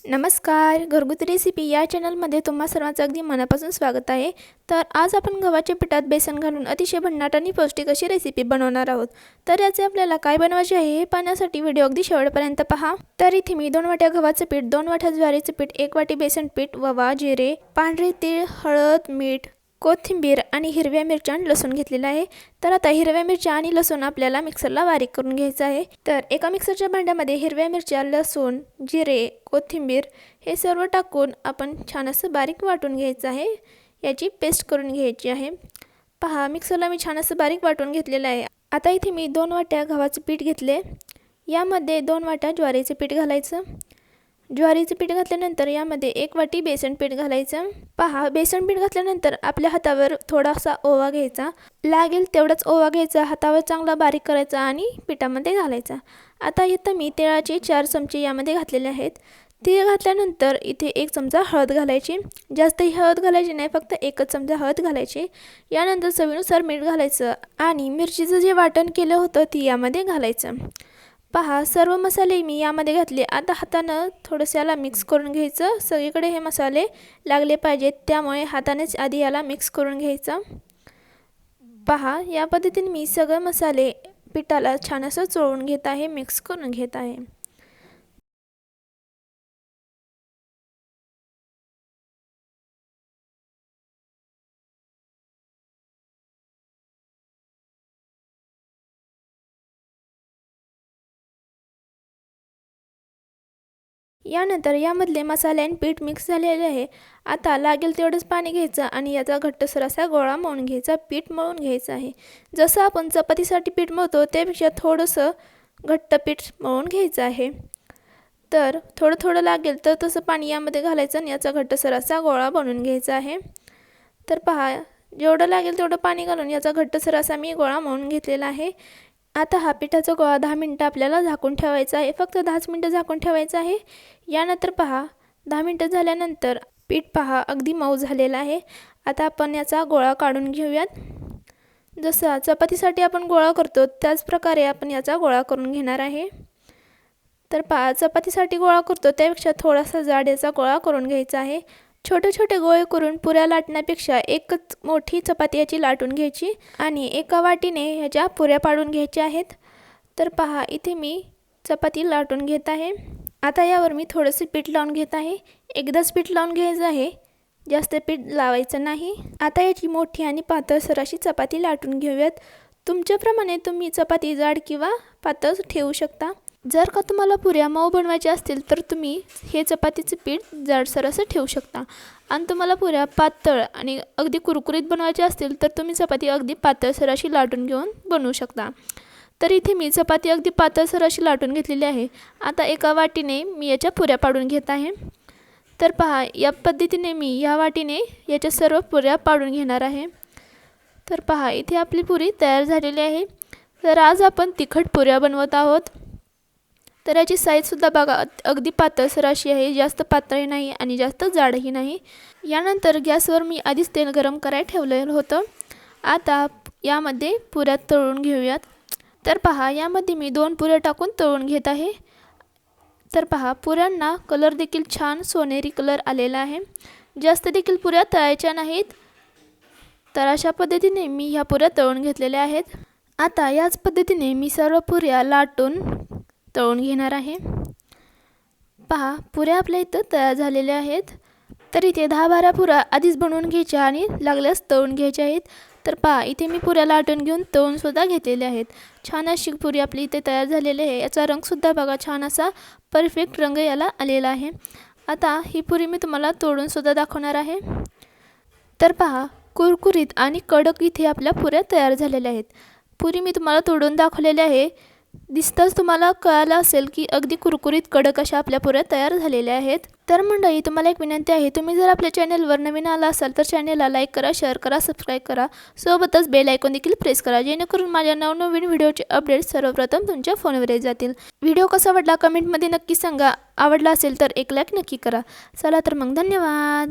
नमस्कार, घरगुती रेसिपी या चॅनलमध्ये तुम्हा सर्वांचं अगदी मनापासून स्वागत आहे। तर आज आपण गव्हाच्या पिठात बेसन घालून अतिशय भन्नाट आणि पौष्टिक अशी रेसिपी बनवणार आहोत। तर याचे आपल्याला काय बनवायचे आहे हे पाहण्यासाठी व्हिडिओ अगदी शेवटपर्यंत पहा। तर इथे मी 2 वाट्या गव्हाचे पीठ, 2 वाट्या ज्वारीचे पीठ, 1 वाटी बेसन पीठ, ओवा, जिरे, पांढरे तीळ, हळद, मीठ, कोथिंबीर आणि हिरव्या मिरच्या आणि लसूण घेतलेला आहे। तर आता हिरव्या मिरच्या आणि लसूण आपल्याला मिक्सरला बारीक करून घ्यायचं आहे। तर एका मिक्सरच्या भांड्यामध्ये हिरव्या मिरच्या, लसूण, जिरे, कोथिंबीर हे सर्व टाकून आपण छान असं बारीक वाटून घ्यायचं आहे। याची पेस्ट करून घ्यायची आहे। पहा, मिक्सरला मी छान असं बारीक वाटून घेतलेलं आहे। आता इथे मी 2 वाट्या गव्हाचे पीठ घेतले, यामध्ये 2 वाट्या ज्वारीचे पीठ घालायचं। ज्वारीचे पीठ घातल्यानंतर यामध्ये 1 वाटी बेसन पीठ घालायचं। पहा, बेसन पीठ घातल्यानंतर आपल्या हातावर थोडासा ओवा घ्यायचा, लागेल तेवढाच ओवा घ्यायचा, हातावर चांगला बारीक करायचा आणि पिठामध्ये घालायचा। आता इथं मी तिळाचे 4 चमचे यामध्ये घातलेले आहेत। तीळ घातल्यानंतर इथे 1 चमचा हळद घालायची, जास्तही हळद घालायची नाही, फक्त 1च चमचा हळद घालायची। यानंतर चवीनुसार मीठ घालायचं आणि मिरचीचं जे वाटण केलं होतं ती यामध्ये घालायचं। पहा, सर्व मसाले मी यामध्ये घातले। आता हातानं थोडंसं याला मिक्स करून घ्यायचं, सगळीकडे हे मसाले लागले पाहिजेत, त्यामुळे हातानेच आधी याला मिक्स करून घ्यायचं। पहा, या पद्धतीने मी सगळे मसाले पिठाला छान असं चोळून घेत आहे, मिक्स करून घेत आहे। यानंतर यामधले मसाले आणि पीठ मिक्स झालेले आहे। आता लागेल तेवढंच पाणी घ्यायचं आणि याचा घट्टसर असा गोळा मळून घ्यायचा, पीठ मळून घ्यायचं आहे। जसं आपण चपातीसाठी पीठ मळतो त्यापेक्षा थोडंसं घट्ट पीठ मळून घ्यायचं आहे। तर थोडं थोडं लागेल तर तसं पाणी यामध्ये घालायचं आणि याचा घट्टसर असा गोळा बनवून घ्यायचा आहे। तर पहा, जेवढं लागेल तेवढं पाणी घालून याचा घट्टसर असा मी गोळा मळून घेतलेला आहे। आता हा पिठाचा गोळा 10 मिनिटं आपल्याला झाकून ठेवायचा आहे, फक्त 10 मिनिटं झाकून ठेवायचं आहे। यानंतर पहा, 10 मिनिटं झाल्यानंतर पीठ पहा अगदी मऊ झालेलं आहे। आता आपण याचा गोळा काढून घेऊयात। जसं चपातीसाठी आपण गोळा करतो त्याच प्रकारे आपण याचा गोळा करून घेणार आहे। तर पहा, चपातीसाठी गोळा करतो त्यापेक्षा थोडासा जाड याचा गोळा करून घ्यायचा आहे। छोटे छोटे गोळे करून पुऱ्या लाटण्यापेक्षा एकच मोठी चपाती याची लाटून घ्यायची आणि एका वाटीने ह्याच्या पुऱ्या पाडून घ्यायच्या आहेत। तर पहा, इथे मी चपाती लाटून घेत आहे। आता यावर मी थोडंसं पीठ लावून घेत आहे, एकदाच पीठ लावून घ्यायचं आहे, जास्त पीठ लावायचं नाही। आता याची मोठी आणि पातळसर अशी चपाती लाटून घेऊयात। तुमच्याप्रमाणे तुम्ही चपाती जाड किंवा पातळ ठेवू शकता। जर का तुम्हाला पुऱ्या मऊ बनवायच्या असतील तर तुम्ही हे चपातीचं पीठ जाडसर असं ठेवू शकता आणि तुम्हाला पुऱ्या पातळ आणि अगदी कुरकुरीत बनवायच्या असतील तर तुम्ही चपाती अगदी पातळसर अशी लाटून घेऊन बनवू शकता। तर इथे मी चपाती अगदी पातळसर अशी लाटून घेतलेली आहे। आता एका वाटीने मी याच्या पुऱ्या पाडून घेत आहे। तर पहा, या पद्धतीने मी या वाटीने याच्या सर्व पुऱ्या पाडून घेणार आहे। तर पहा, इथे आपली पुरी तयार झालेली आहे। तर आज आपण तिखट पुऱ्या बनवत आहोत। तर याची साईजसुद्धा बघा अगदी पातळसर अशी आहे, जास्त पातळही नाही आणि जास्त जाडही नाही। यानंतर गॅसवर मी आधीच तेल गरम करायला ठेवलेलं होतं। आता यामध्ये पुऱ्या तळून घेऊयात। तर पहा, यामध्ये मी 2 पुऱ्या टाकून तळून घेत आहे। तर पहा, पुऱ्यांना कलर देखील छान सोनेरी कलर आलेला आहे, जास्त देखील पुऱ्या तळायच्या नाहीत। तर अशा पद्धतीने मी ह्या पुऱ्या तळून घेतलेल्या आहेत। आता याच पद्धतीने मी सर्व पुऱ्या लाटून तळून घेणार आहे। पहा, पुऱ्या आपल्या इथं तयार झालेल्या आहेत। तर इथे 10-12 पुऱ्या आधीच बनवून घ्यायच्या आणि लागल्यास तळून घ्यायच्या आहेत। तर पहा, इथे मी पुऱ्या लाटून घेऊन तळूनसुद्धा घेतलेल्या आहेत। छान अशी पुरी आपली इथे तयार झालेली आहे। याचा रंगसुद्धा बघा छान असा परफेक्ट रंग याला आलेला आहे। आता ही पुरी मी तुम्हाला तोडूनसुद्धा दाखवणार आहे। तर पहा, कुरकुरीत आणि कडक इथे आपल्या पुऱ्या तयार झालेल्या आहेत। पुरी मी तुम्हाला तोडून दाखवलेल्या आहे, दिसताच तुम्हाला कळालं असेल की अगदी कुरकुरीत कडक अशा आपल्या पुऱ्या तयार झालेल्या आहेत। तर मंडळी, तुम्हाला एक विनंती आहे, तुम्ही जर आपल्या चॅनलवर नवीन आला असाल तर चॅनलला लाईक करा, शेअर करा, सबस्क्राईब करा, सोबतच बेल आयकॉन देखील प्रेस करा, जेणेकरून माझ्या नवनवीन व्हिडिओचे अपडेट्स सर्वप्रथम तुमच्या फोनवर येत जातील। व्हिडिओ कसा वाटला कमेंटमध्ये नक्की सांगा, आवडला असेल तर एक लाईक नक्की करा। चला तर मग, धन्यवाद।